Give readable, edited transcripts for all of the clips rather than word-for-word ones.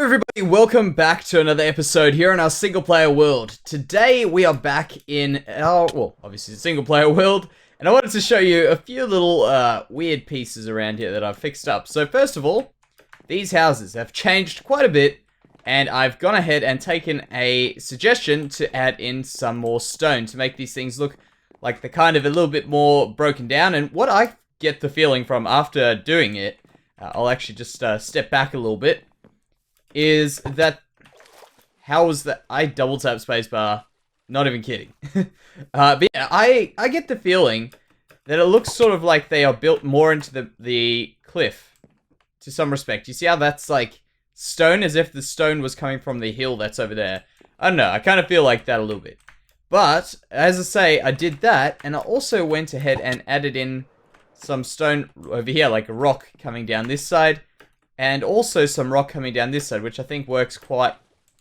Everybody, welcome back to another episode here in our single player world. Today we are back in our, obviously single player world, and I wanted to show you a few little weird pieces around here that I've fixed up. So first of all, these houses have changed quite a bit, and I've gone ahead and taken a suggestion to add in some more stone to make these things look like they're kind of a little bit more broken down. And what I get the feeling from after doing it, I'll actually just step back a little bit, is that, how was that? I double tap spacebar, not even kidding. But yeah, I get the feeling that it looks sort of like they are built more into the cliff, to some respect. You see how that's like stone, as if the stone was coming from the hill that's over there. I don't know, I kind of feel like that a little bit. But, as I say, I did that, and I also went ahead and added in some stone over here, like a rock coming down this side, and also some rock coming down this side, which I think works quite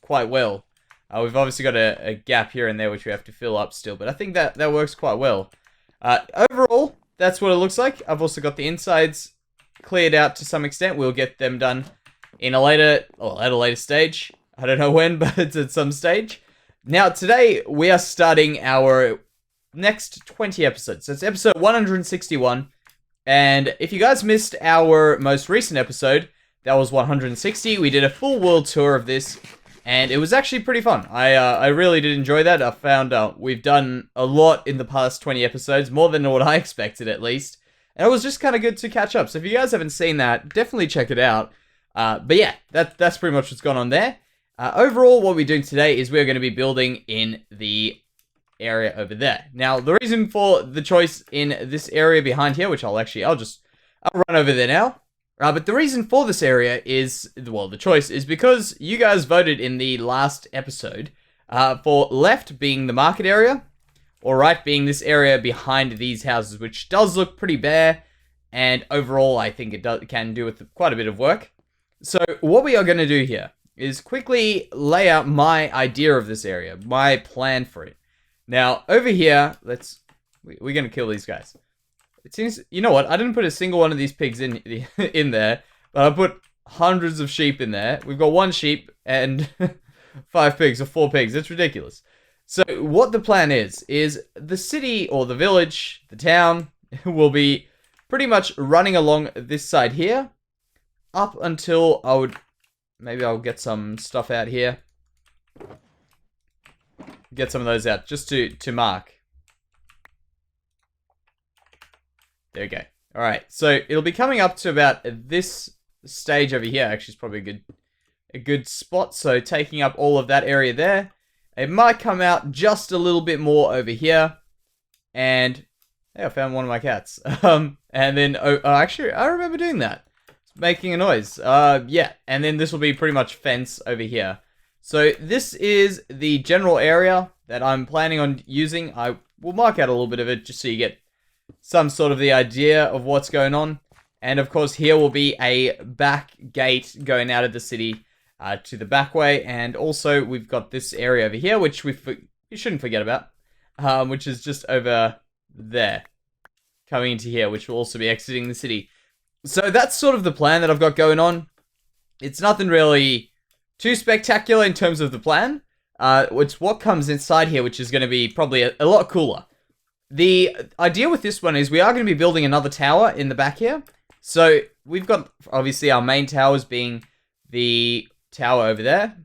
well. We've obviously got a gap here and there, which we have to fill up still, but I think that works quite well. Overall, that's what it looks like. I've also got the insides cleared out to some extent. We'll get them done in a later, or at a later stage. I don't know when, but it's at some stage. Now, today, we are starting our next 20 episodes. So it's episode 161. And if you guys missed our most recent episode, that was 160. We did a full world tour of this, and it was actually pretty fun. I really did enjoy that. I found we've done a lot in the past 20 episodes, more than what I expected at least. And it was just kind of good to catch up. So if you guys haven't seen that, definitely check it out. But yeah, that's pretty much what's gone on there. Overall, what we're doing today is we're going to be building in the area over there. Now, the reason for the choice in this area behind here, which I'll run over there now. But the reason for this area is, well, the choice is because you guys voted in the last episode for left being the market area, or right being this area behind these houses, which does look pretty bare, and overall I think it can do with quite a bit of work. So what we are going to do here is quickly lay out my idea of this area, my plan for it. Now, over here, we're going to kill these guys. It seems, you know what, I didn't put a single one of these pigs in there, but I put hundreds of sheep in there. We've got one sheep and 5 pigs, or 4 pigs. It's ridiculous. So, what the plan is the city, or the village, the town, will be pretty much running along this side here, up until maybe I'll get some stuff out here. Get some of those out, just to mark. There we go. Alright, so it'll be coming up to about this stage over here. Actually, it's probably a good spot. So taking up all of that area there. It might come out just a little bit more over here. And, hey, I found one of my cats. And then, actually, I remember doing that. It's making a noise. Yeah, and then this will be pretty much fence over here. So this is the general area that I'm planning on using. I will mark out a little bit of it just so you get some sort of the idea of what's going on. And of course here will be a back gate going out of the city to the back way. And also we've got this area over here, which you shouldn't forget about, which is just over there, coming into here, which will also be exiting the city. So that's sort of the plan that I've got going on. It's nothing really too spectacular in terms of the plan. It's what comes inside here, which is going to be probably a lot cooler. The idea with this one is we are going to be building another tower in the back here. So we've got, obviously, our main towers being the tower over there.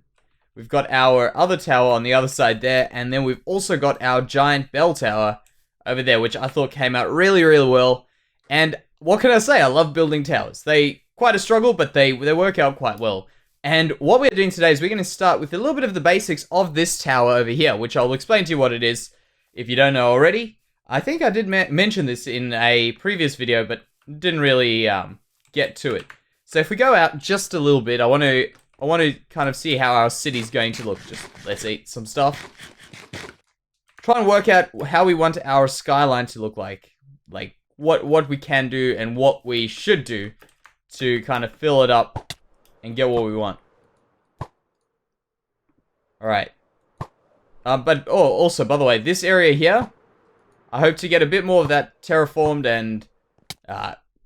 We've got our other tower on the other side there. And then we've also got our giant bell tower over there, which I thought came out really, really well. And what can I say? I love building towers. They quite a struggle, but they work out quite well. And what we're doing today is we're going to start with a little bit of the basics of this tower over here, which I'll explain to you what it is if you don't know already. I think I did mention this in a previous video, but didn't really get to it. So if we go out just a little bit, I want to kind of see how our city's going to look. Just let's eat some stuff. Try and work out how we want our skyline to look like what we can do and what we should do to kind of fill it up and get what we want. All right. But also, by the way, this area here, I hope to get a bit more of that terraformed and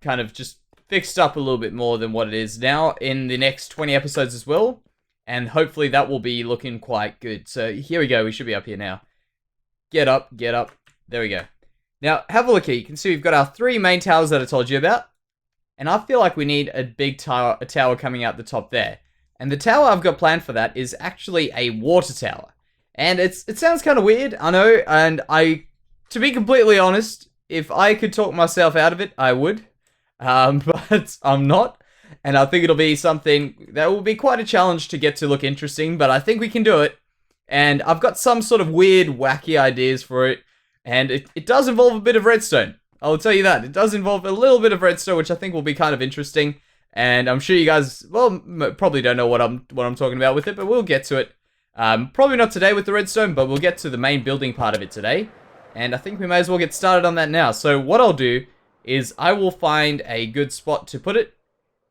kind of just fixed up a little bit more than what it is now in the next 20 episodes as well. and hopefully that will be looking quite good. So here we go, we should be up here now. Get up, there we go. Now, have a look here, you can see we've got our 3 main towers that I told you about, and I feel like we need a big tower, coming out the top there. And the tower I've got planned for that is actually a water tower. And it sounds kind of weird, I know, and to be completely honest, if I could talk myself out of it, I would. But I'm not. And I think it'll be something that will be quite a challenge to get to look interesting, but I think we can do it. And I've got some sort of weird, wacky ideas for it. And it does involve a bit of redstone. I'll tell you that. It does involve a little bit of redstone, which I think will be kind of interesting. And I'm sure you guys, well, probably don't know what I'm talking about with it, but we'll get to it. Probably not today with the redstone, but we'll get to the main building part of it today. And I think we may as well get started on that now. So what I'll do is I will find a good spot to put it,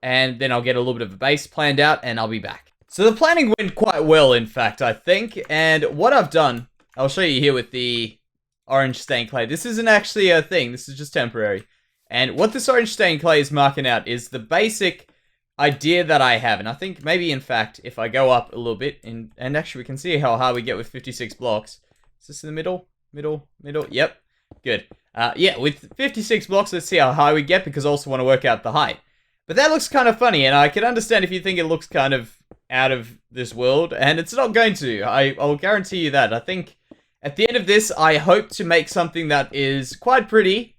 and then I'll get a little bit of a base planned out, and I'll be back. So the planning went quite well, in fact, I think. And what I've done, I'll show you here with the orange stained clay. This isn't actually a thing, this is just temporary. And what this orange stained clay is marking out is the basic idea that I have. And I think maybe, in fact, if I go up a little bit, and actually we can see how high we get with 56 blocks. Is this in the middle? Middle? Yep. Good. Yeah, with 56 blocks, let's see how high we get, because I also want to work out the height. But that looks kind of funny, and I can understand if you think it looks kind of out of this world, and it's not going to. I'll guarantee you that. I think at the end of this, I hope to make something that is quite pretty,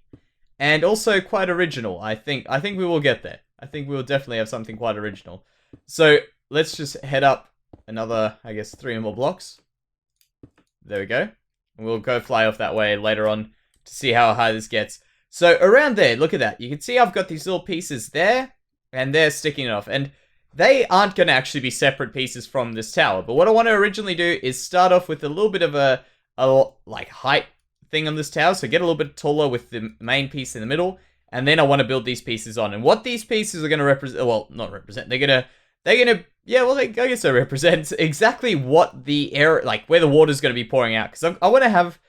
and also quite original. I think we will get there. I think we will definitely have something quite original. So, let's just head up another, I guess, 3 more blocks. There we go. And we'll go fly off that way later on to see how high this gets. So, around there, look at that. You can see I've got these little pieces there, and they're sticking off. And they aren't going to actually be separate pieces from this tower. But what I want to originally do is start off with a little bit of a like height thing on this tower. So get a little bit taller with the main piece in the middle. And then I want to build these pieces on. And what these pieces are going to represent, well, not represent, they're going to, yeah, well, I guess they represent exactly what the air, like where the water's going to be pouring out. Because I want to have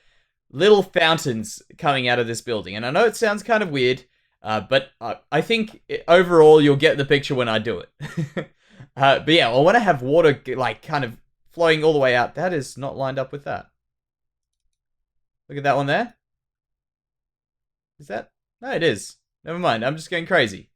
little fountains coming out of this building. And I know it sounds kind of weird, but I think overall you'll get the picture when I do it. But yeah, I want to have water like kind of flowing all the way out. That is not lined up with that. Look at that one there. Is that? No, it is. Never mind. I'm just going crazy.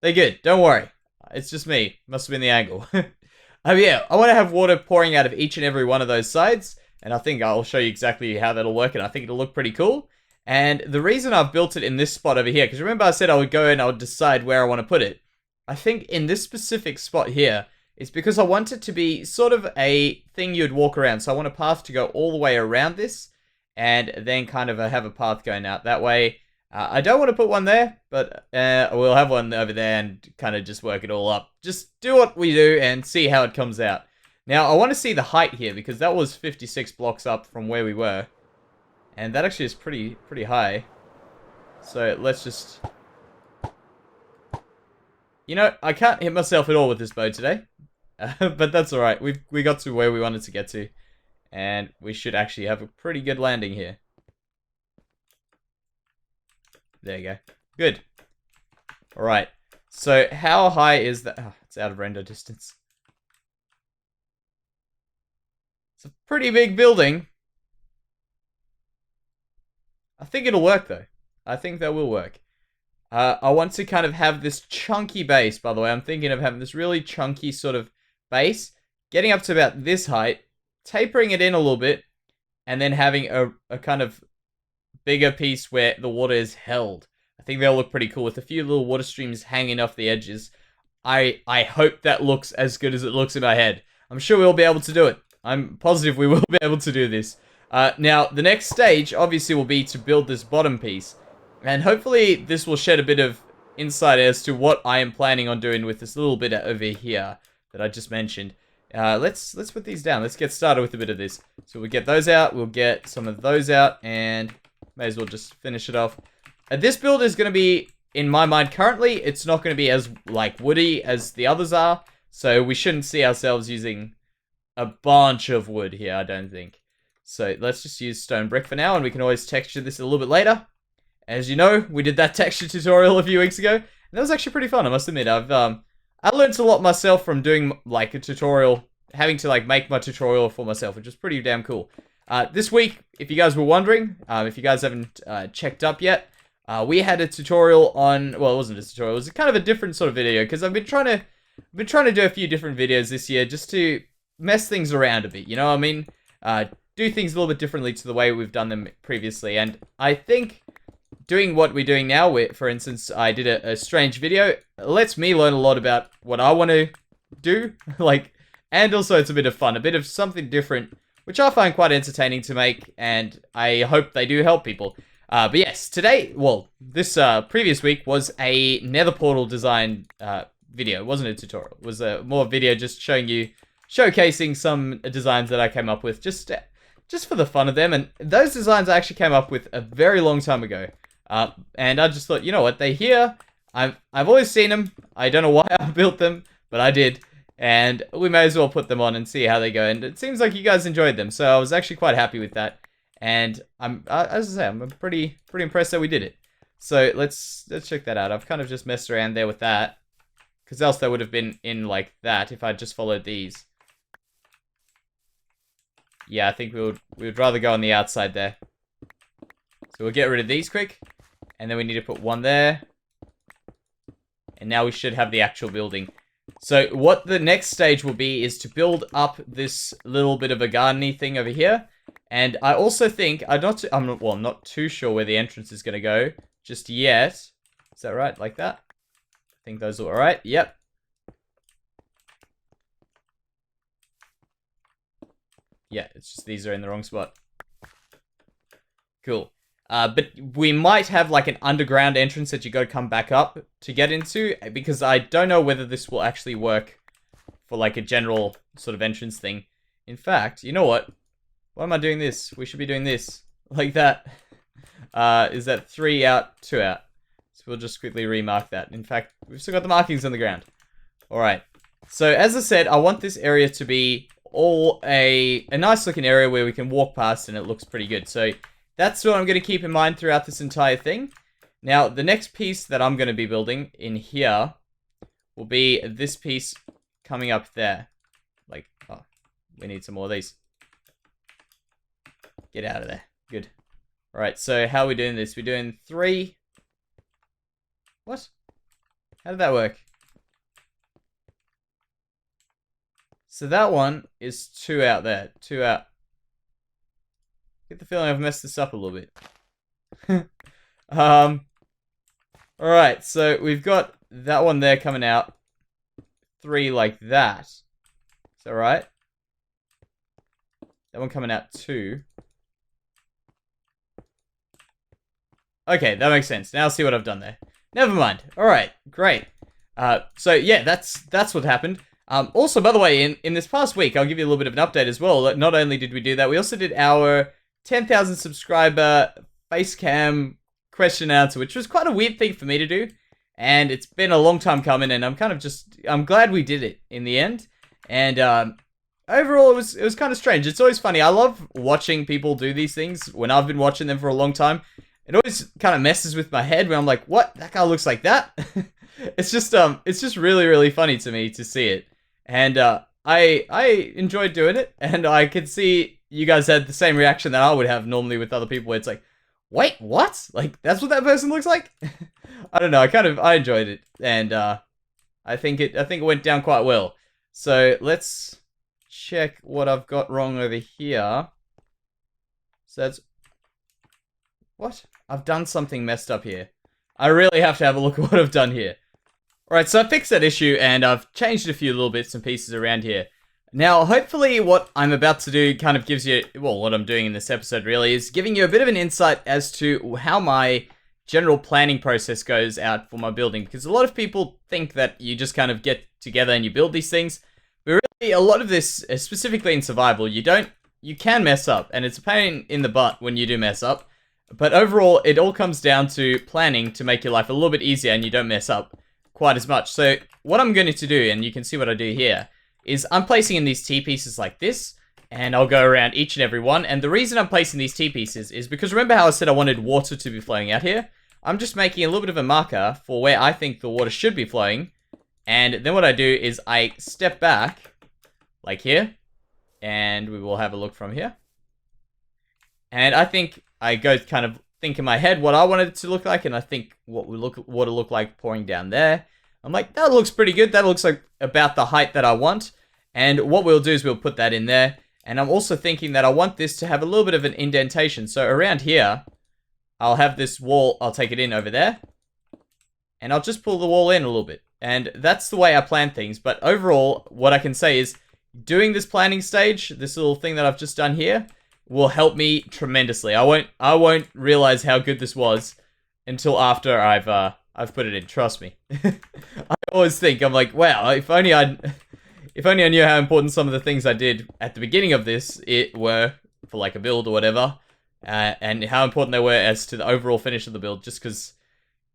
They're good. Don't worry. It's just me. Must have been the angle. Yeah, I want to have water pouring out of each and every one of those sides. And I think I'll show you exactly how that'll work. And I think it'll look pretty cool. And the reason I've built it in this spot over here, because remember I said I would go and I would decide where I want to put it. I think in this specific spot here, it's because I want it to be sort of a thing you'd walk around. So I want a path to go all the way around this. And then kind of have a path going out that way. I don't want to put one there, but we'll have one over there and kind of just work it all up. Just do what we do and see how it comes out. Now, I want to see the height here, because that was 56 blocks up from where we were. And that actually is pretty high. So, let's just... You know, I can't hit myself at all with this bow today. But that's alright. We got to where we wanted to get to. And we should actually have a pretty good landing here. There you go. Good. Alright. So, how high is that? Oh, it's out of render distance. It's a pretty big building. I think it'll work, though. I think that will work. I want to kind of have this chunky base, by the way. I'm thinking of having this really chunky sort of base. Getting up to about this height. Tapering it in a little bit. And then having a kind of bigger piece where the water is held. I think they'll look pretty cool with a few little water streams hanging off the edges. I hope that looks as good as it looks in my head. I'm sure we'll be able to do it. I'm positive we will be able to do this. Now, the next stage, obviously, will be to build this bottom piece. And hopefully, this will shed a bit of insight as to what I am planning on doing with this little bit over here that I just mentioned. Let's put these down. Let's get started with a bit of this. So we'll get those out. We'll get some of those out. And may as well just finish it off. This build is going to be, in my mind currently, it's not going to be as, like, woody as the others are. So we shouldn't see ourselves using a bunch of wood here, I don't think. So let's just use stone brick for now, and we can always texture this a little bit later. As you know, we did that texture tutorial a few weeks ago, and that was actually pretty fun, I must admit. I've I learned a lot myself from doing like a tutorial, having to like make my tutorial for myself, which is pretty damn cool. This week, if you guys were wondering, if you guys haven't checked up yet, we had a tutorial on, well, it wasn't a tutorial, it was kind of a different sort of video, because I've been trying to do a few different videos this year just to mess things around a bit, you know what I mean? Do things a little bit differently to the way we've done them previously, and I think doing what we're doing now, for instance, I did a strange video, lets me learn a lot about what I want to do, like, and also it's a bit of fun, a bit of something different, which I find quite entertaining to make, and I hope they do help people. But yes, today, well, this previous week was a nether portal design video. It wasn't a tutorial. It was a more video just showcasing some designs that I came up with just for the fun of them. And those designs I actually came up with a very long time ago. And I just thought, you know what, they're here. I've always seen them. I don't know why I built them, but I did. And we may as well put them on and see how they go. And it seems like you guys enjoyed them, so I was actually quite happy with that. And as I say, I'm pretty impressed that we did it. So let's check that out. I've kind of just messed around there with that, because else they would have been in like that if I'd just followed these. Yeah, I think we would rather go on the outside there. So we'll get rid of these quick, and then we need to put one there. And now we should have the actual building. So what the next stage will be is to build up this little bit of a gardeny thing over here. And I also think, I'm not too sure where the entrance is going to go just yet. Is that right? Like that? I think those are alright. Yep. Yeah, it's just these are in the wrong spot. Cool. But we might have like an underground entrance that you got to come back up to get into, because I don't know whether this will actually work for like a general sort of entrance thing. In fact, you know what? Why am I doing this? We should be doing this. Like that. Is that 3 out, 2 out? So we'll just quickly remark that. In fact, we've still got the markings on the ground. Alright. So as I said, I want this area to be all a nice looking area where we can walk past and it looks pretty good. So that's what I'm going to keep in mind throughout this entire thing. Now, the next piece that I'm going to be building in here will be this piece coming up there. Like, oh, we need some more of these. Get out of there. Good. Alright, so how are we doing this? We're doing 3. What? How did that work? So that one is 2 out there. 2 out. Get the feeling I've messed this up a little bit. Alright, so we've got that one there coming out. 3 like that. Is that right? That one coming out 2. Okay, that makes sense. Now I'll see what I've done there. Never mind. Alright, great. So yeah, that's what happened. Also, by the way, in this past week, I'll give you a little bit of an update as well. Not only did we do that, we also did our 10,000 subscriber face cam question and answer, which was quite a weird thing for me to do. And it's been a long time coming, and I'm glad we did it in the end. And overall, it was kind of strange. It's always funny. I love watching people do these things when I've been watching them for a long time. It always kind of messes with my head when I'm like, what? That guy looks like that? It's just really, really funny to me to see it. And I enjoyed doing it, and I could see you guys had the same reaction that I would have normally with other people, where it's like, wait, what? Like, that's what that person looks like? I don't know, I enjoyed it, and I think it went down quite well. So let's check what I've got wrong over here. So that's... What? I've done something messed up here. I really have to have a look at what I've done here. Alright, so I fixed that issue, and I've changed a few little bits and pieces around here. Now, hopefully what I'm about to do kind of gives you... Well, what I'm doing in this episode really is giving you a bit of an insight as to how my general planning process goes out for my building. Because a lot of people think that you just kind of get together and you build these things. But really, a lot of this, specifically in survival, you can mess up. And it's a pain in the butt when you do mess up. But overall, it all comes down to planning to make your life a little bit easier and you don't mess up quite as much. So what I'm going to do, and you can see what I do here, is I'm placing in these T-pieces like this, and I'll go around each and every one. And the reason I'm placing these T-pieces is because remember how I said I wanted water to be flowing out here? I'm just making a little bit of a marker for where I think the water should be flowing, And then what I do is I step back, like here, and we will have a look from here. And I think I go kind of think in my head what I wanted it to look like, and I think what it look like pouring down there. I'm like, that looks pretty good. That looks like about the height that I want. And what we'll do is we'll put that in there. And I'm also thinking that I want this to have a little bit of an indentation. So around here, I'll have this wall, I'll take it in over there. And I'll just pull the wall in a little bit. And that's the way I plan things. But overall, what I can say is, doing this planning stage, this little thing that I've just done here, will help me tremendously. I won't realize how good this was until after I've put it in. Trust me. I always think, I'm like, wow, if only I knew how important some of the things I did at the beginning of this were for like a build or whatever, and how important they were as to the overall finish of the build. Just because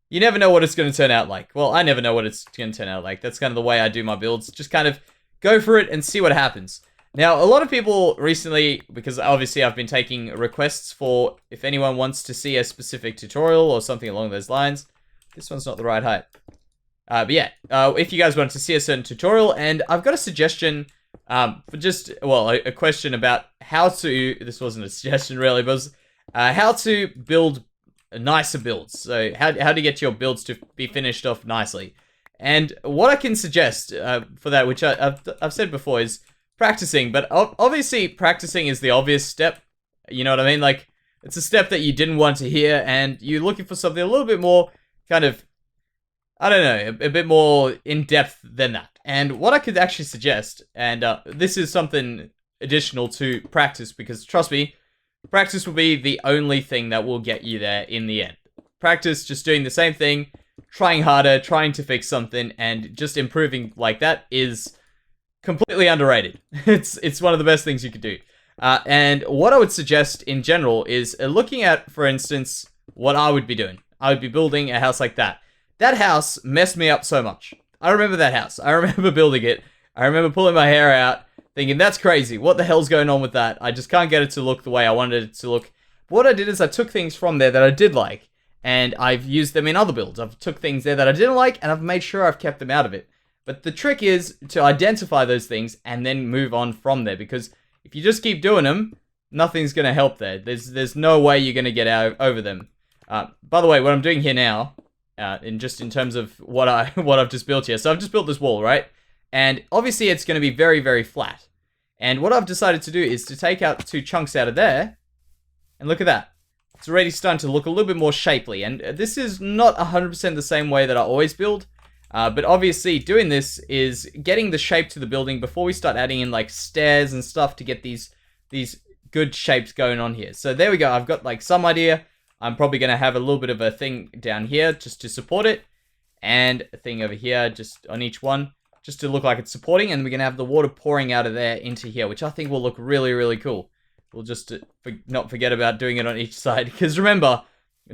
you never know what it's going to turn out like. Well, I never know what it's going to turn out like. That's kind of the way I do my builds. Just kind of go for it and see what happens. Now, a lot of people recently, because obviously I've been taking requests for if anyone wants to see a specific tutorial or something along those lines. This one's not the right height. But yeah, if you guys want to see a certain tutorial, and I've got a suggestion for just, well, a question about how to, this wasn't a suggestion really, but it was how to build nicer builds. So how to get your builds to be finished off nicely. And what I can suggest for that, which I've said before, is practicing. But obviously practicing is the obvious step. You know what I mean? Like, it's a step that you didn't want to hear, and you're looking for something a little bit more kind of, I don't know, a bit more in-depth than that. And what I could actually suggest, and this is something additional to practice, because trust me, practice will be the only thing that will get you there in the end. Practice just doing the same thing, trying harder, trying to fix something, and just improving like that is completely underrated. It's one of the best things you could do. And what I would suggest in general is looking at, for instance, what I would be doing. I would be building a house like that. That house messed me up so much. I remember that house. I remember building it. I remember pulling my hair out, thinking, that's crazy. What the hell's going on with that? I just can't get it to look the way I wanted it to look. But what I did is I took things from there that I did like, and I've used them in other builds. I've took things there that I didn't like, and I've made sure I've kept them out of it. But the trick is to identify those things and then move on from there, because if you just keep doing them, nothing's going to help there. There's no way you're going to get over them. By the way, what I'm doing here now, in terms of what I've just built here. So I've just built this wall, right? And obviously it's going to be very, very flat. And what I've decided to do is to take out 2 chunks out of there, and look at that. It's already starting to look a little bit more shapely. And this is not 100% the same way that I always build. But obviously doing this is getting the shape to the building before we start adding in like stairs and stuff to get these good shapes going on here. So there we go. I've got like some idea. I'm probably going to have a little bit of a thing down here just to support it, and a thing over here just on each one just to look like it's supporting, and we're going to have the water pouring out of there into here, which I think will look really, really cool. We'll just not forget about doing it on each side, because remember,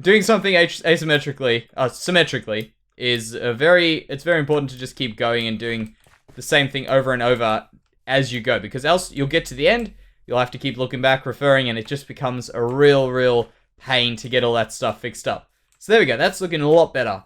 doing something symmetrically is it's very important to just keep going and doing the same thing over and over as you go, because else you'll get to the end, you'll have to keep looking back, referring, and it just becomes a real pain to get all that stuff fixed up. So there we go, that's looking a lot better.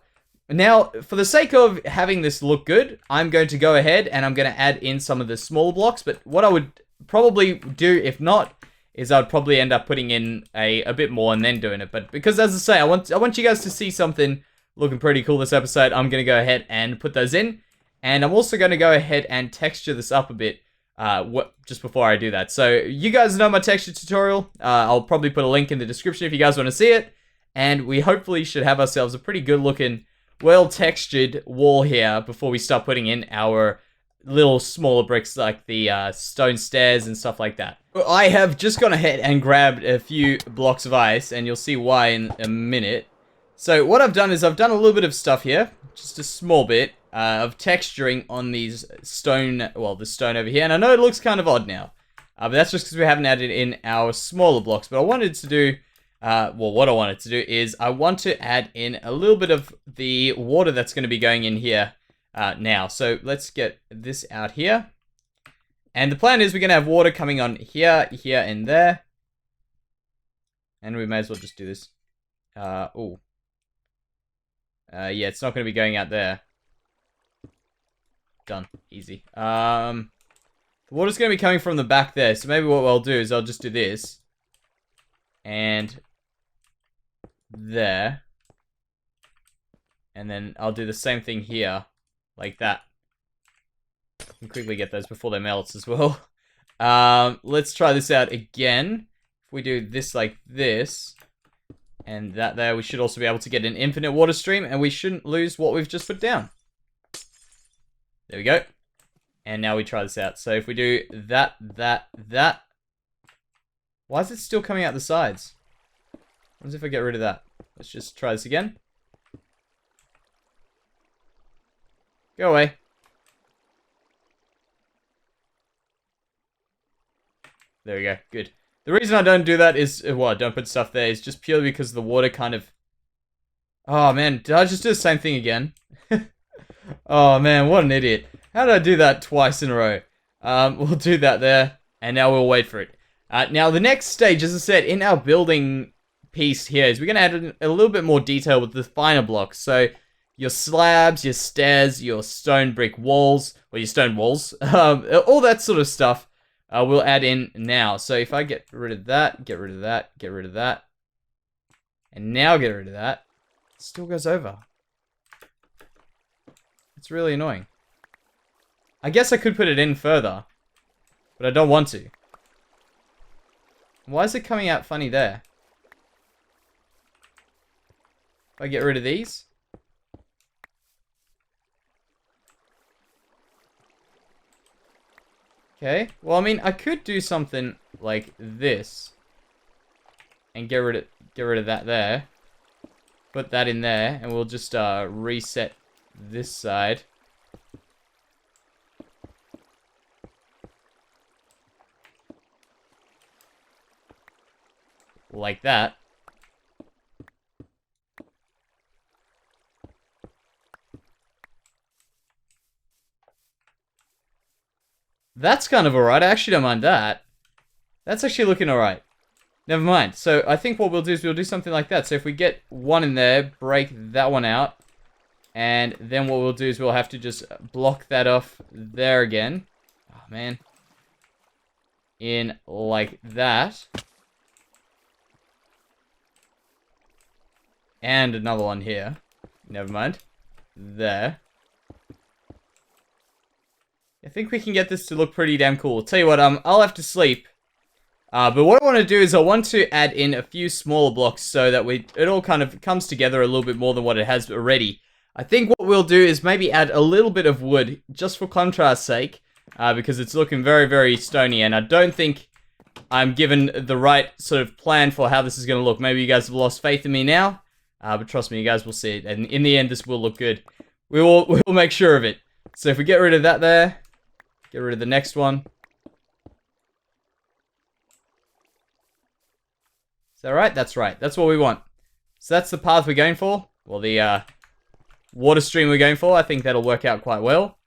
Now, for the sake of having this look good, I'm going to go ahead and I'm going to add in some of the smaller blocks, but what I would probably do, if not, is I'd probably end up putting in a bit more and then doing it. But because, as I say, I want you guys to see something looking pretty cool this episode, I'm going to go ahead and put those in. And I'm also going to go ahead and texture this up a bit just before I do that. So you guys know my texture tutorial. I'll probably put a link in the description if you guys want to see it. And we hopefully should have ourselves a pretty good looking, well textured wall here before we start putting in our little smaller bricks like the stone stairs and stuff like that. I have just gone ahead and grabbed a few blocks of ice, and you'll see why in a minute. So what I've done is I've done a little bit of stuff here, just a small bit of texturing on these stone, well, the stone over here. And I know it looks kind of odd now, but that's just because we haven't added in our smaller blocks. But I wanted to do, what I wanted to do is I want to add in a little bit of the water that's going to be going in here now. So let's get this out here. And the plan is we're going to have water coming on here, here, and there. And we may as well just do this. Yeah, it's not going to be going out there. done. Easy. The water's going to be coming from the back there, so maybe what I'll do is I'll just do this. And there. And then I'll do the same thing here. Like that. I can quickly get those before they melt as well. Let's try this out again. If we do this like this, and that there, we should also be able to get an infinite water stream, and we shouldn't lose what we've just put down. There we go. And now we try this out. So if we do that. Why is it still coming out the sides? What if I get rid of that? Let's just try this again. Go away. There we go. Good. The reason I don't do that is, well, I don't put stuff there, is just purely because the water kind of... Oh, man. Did I just do the same thing again? Oh, man. What an idiot. How did I do that twice in a row? We'll do that there, and now we'll wait for it. Now, the next stage, as I said, in our building piece here, is we're going to add in a little bit more detail with the finer blocks. So, your slabs, your stairs, your stone brick walls, or your stone walls, all that sort of stuff. We'll add in now. So if I get rid of that, get rid of that, get rid of that, and now get rid of that, it still goes over. It's really annoying. I guess I could put it in further, but I don't want to. Why is it coming out funny there? If I get rid of these. Okay, well, I mean, I could do something like this and get rid of that there. Put that in there, and we'll just reset this side. Like that. That's kind of alright. I actually don't mind that. That's actually looking alright. Never mind. So I think what we'll do is we'll do something like that. So if we get one in there, break that one out. And then what we'll do is we'll have to just block that off there again. Oh, man. In like that. And another one here. Never mind. There. I think we can get this to look pretty damn cool. Tell you what, I'll have to sleep. But what I want to do is I want to add in a few smaller blocks so that it all kind of comes together a little bit more than what it has already. I think what we'll do is maybe add a little bit of wood, just for contrast's sake, because it's looking very, very stony, and I don't think I'm given the right sort of plan for how this is going to look. Maybe you guys have lost faith in me now, but trust me, you guys will see it, and in the end, this will look good. We'll make sure of it. So if we get rid of that there, get rid of the next one. Is that right? That's right. That's what we want. So that's the path we're going for. Well, the water stream we're going for. I think that'll work out quite well.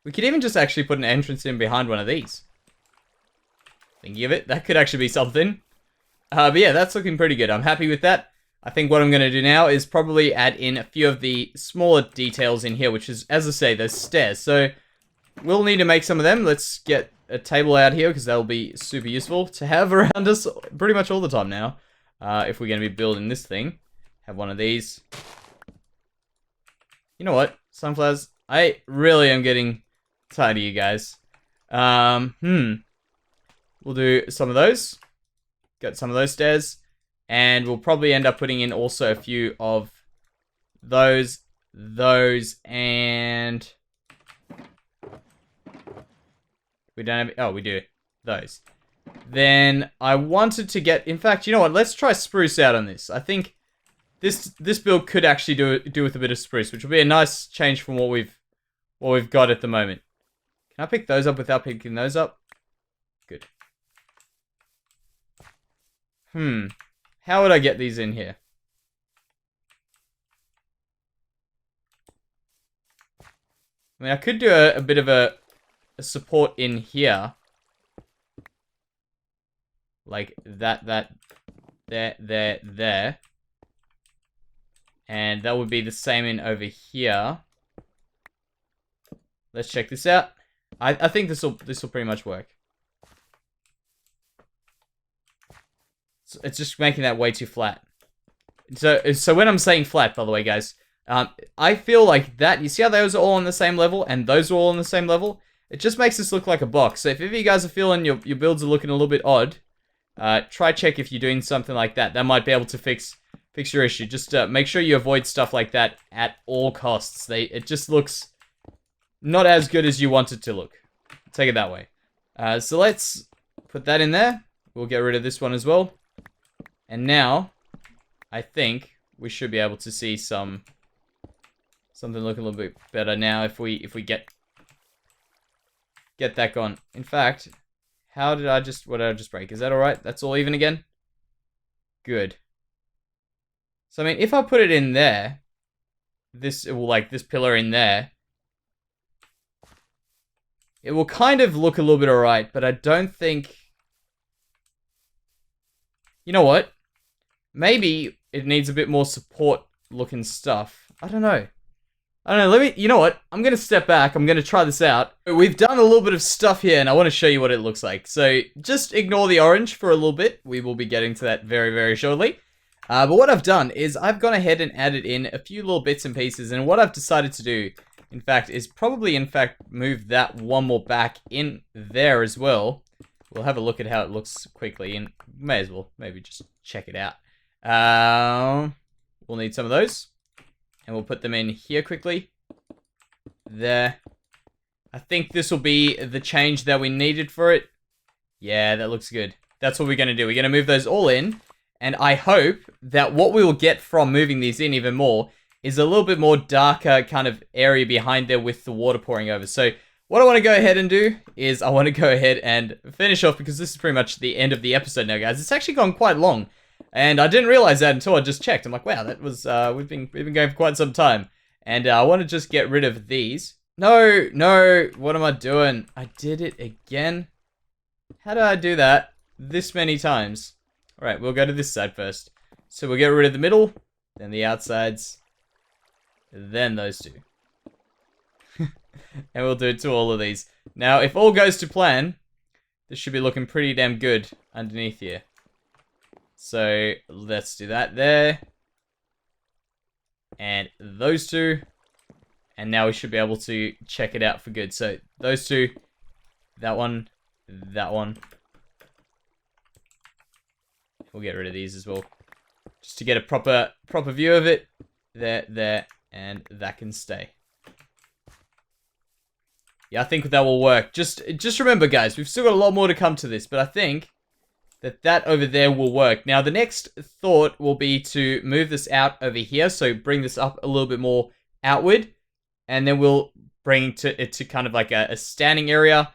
We could even just actually put an entrance in behind one of these. Thinking of it, that could actually be something. But yeah, that's looking pretty good. I'm happy with that. I think what I'm going to do now is probably add in a few of the smaller details in here, which is, as I say, those stairs. So we'll need to make some of them. Let's get a table out here, because that'll be super useful to have around us pretty much all the time now. If we're going to be building this thing. Have one of these. You know what? Sunflowers, I really am getting tired of you guys. We'll do some of those. Got some of those stairs. And we'll probably end up putting in also a few of those, and... We don't have... Oh, we do. Those. Then I wanted to get... In fact, you know what? Let's try spruce out on this. I think this build could actually do with a bit of spruce, which will be a nice change from what we've got at the moment. Can I pick those up without picking those up? Good. How would I get these in here? I mean, I could do a bit of a support in here. Like that, there. And that would be the same in over here. let's check this out. I think this will pretty much work. So it's just making that way too flat. So when I'm saying flat, by the way, guys, I feel like that, you see how those are all on the same level, and those are all on the same level? It just makes this look like a box. So if any of you guys are feeling your builds are looking a little bit odd, try check if you're doing something like that. That might be able to fix your issue. Just make sure you avoid stuff like that at all costs. It just looks not as good as you want it to look. Take it that way. So let's put that in there. We'll get rid of this one as well. And now, I think we should be able to see something look a little bit better now if we get that gone. In fact, what did I just break? Is that alright? That's all even again? Good. So I mean, if I put it in there, this pillar in there, it will kind of look a little bit alright, but I don't think... You know what? Maybe it needs a bit more support looking stuff. I don't know. You know what? I'm going to step back. I'm going to try this out. We've done a little bit of stuff here, and I want to show you what it looks like. So just ignore the orange for a little bit. We will be getting to that very, very shortly. But what I've done is I've gone ahead and added in a few little bits and pieces, and what I've decided to do, in fact, is probably, move that one more back in there as well. We'll have a look at how it looks quickly, and may as well maybe just check it out. We'll need some of those, and we'll put them in here quickly. There. I think this will be the change that we needed for it. Yeah, that looks good. That's what we're going to do. We're going to move those all in, and I hope that what we will get from moving these in even more is a little bit more darker kind of area behind there with the water pouring over. So what I want to go ahead and do is I want to go ahead and finish off, because this is pretty much the end of the episode now, guys. It's actually gone quite long, and I didn't realize that until I just checked. I'm like, wow, that was we've been going for quite some time, and I want to just get rid of these. No, what am I doing? I did it again. How did I do that this many times? All right, we'll go to this side first. So we'll get rid of the middle, then the outsides, then those two. And we'll do it to all of these. Now, if all goes to plan, this should be looking pretty damn good underneath here. So, let's do that there. And those two. And now we should be able to check it out for good. So, those two, that one. We'll get rid of these as well. Just to get a proper view of it. There, and that can stay. Yeah, I think that will work. Just remember, guys, we've still got a lot more to come to this, but I think that over there will work. Now, the next thought will be to move this out over here, so bring this up a little bit more outward, and then we'll bring it to kind of like a standing area,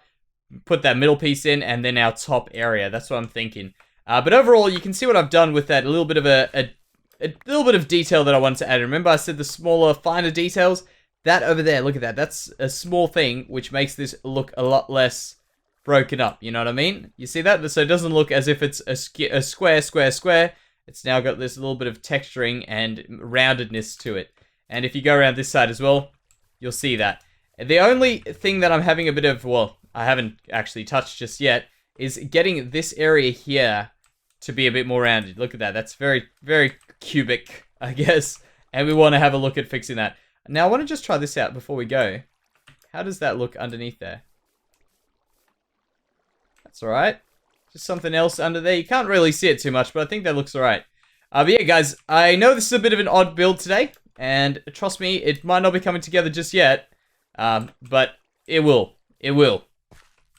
put that middle piece in, and then our top area. That's what I'm thinking. But overall, you can see what I've done with that. A little bit of a little bit of detail that I wanted to add. Remember, I said the smaller, finer details. That over there, look at that. That's a small thing, which makes this look a lot less broken up. You know what I mean? You see that? So it doesn't look as if it's a square. It's now got this little bit of texturing and roundedness to it. And if you go around this side as well, you'll see that. The only thing that I'm having a bit of, well, I haven't actually touched just yet, is getting this area here to be a bit more rounded. Look at that. That's very, very cubic, I guess. And we want to have a look at fixing that. Now, I want to just try this out before we go. How does that look underneath there? That's alright. Just something else under there. You can't really see it too much, but I think that looks alright. But yeah, guys, I know this is a bit of an odd build today, and trust me, it might not be coming together just yet, but it will. It will.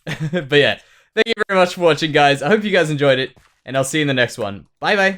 But yeah, thank you very much for watching, guys. I hope you guys enjoyed it, and I'll see you in the next one. Bye-bye.